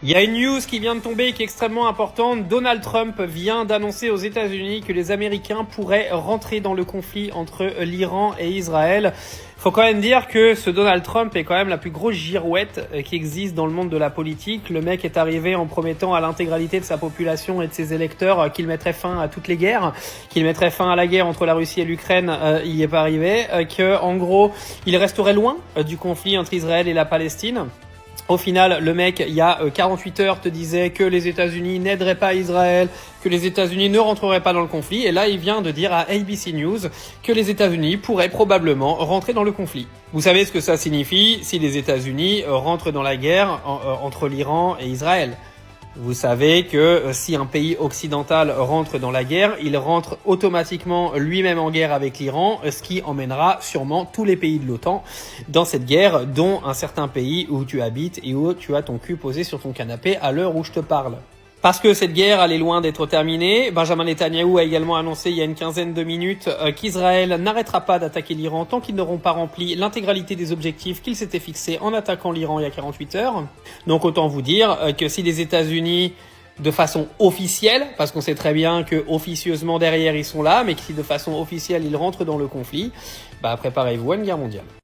Il y a une news qui vient de tomber qui est extrêmement importante. Donald Trump vient d'annoncer aux États-Unis que les Américains pourraient rentrer dans le conflit entre l'Iran et Israël. Faut quand même dire que ce Donald Trump est quand même la plus grosse girouette qui existe dans le monde de la politique. Le mec est arrivé en promettant à l'intégralité de sa population et de ses électeurs qu'il mettrait fin à toutes les guerres, qu'il mettrait fin à la guerre entre la Russie et l'Ukraine. Il n'y est pas arrivé. Que en gros, il resterait loin du conflit entre Israël et la Palestine. Au final, le mec, il y a 48 heures, te disait que les États-Unis n'aideraient pas Israël, que les États-Unis ne rentreraient pas dans le conflit. Et là, il vient de dire à ABC News que les États-Unis pourraient probablement rentrer dans le conflit. Vous savez ce que ça signifie si les États-Unis rentrent dans la guerre entre l'Iran et Israël? Vous savez que si un pays occidental rentre dans la guerre, il rentre automatiquement lui-même en guerre avec l'Iran, ce qui emmènera sûrement tous les pays de l'OTAN dans cette guerre, dont un certain pays où tu habites et où tu as ton cul posé sur ton canapé à l'heure où je te parle. Parce que cette guerre, elle est loin d'être terminée. Benjamin Netanyahou a également annoncé il y a une quinzaine de minutes qu'Israël n'arrêtera pas d'attaquer l'Iran tant qu'ils n'auront pas rempli l'intégralité des objectifs qu'ils s'étaient fixés en attaquant l'Iran il y a 48 heures. Donc autant vous dire que si les États-Unis, de façon officielle, parce qu'on sait très bien que officieusement derrière ils sont là, mais que si de façon officielle ils rentrent dans le conflit, préparez-vous à une guerre mondiale.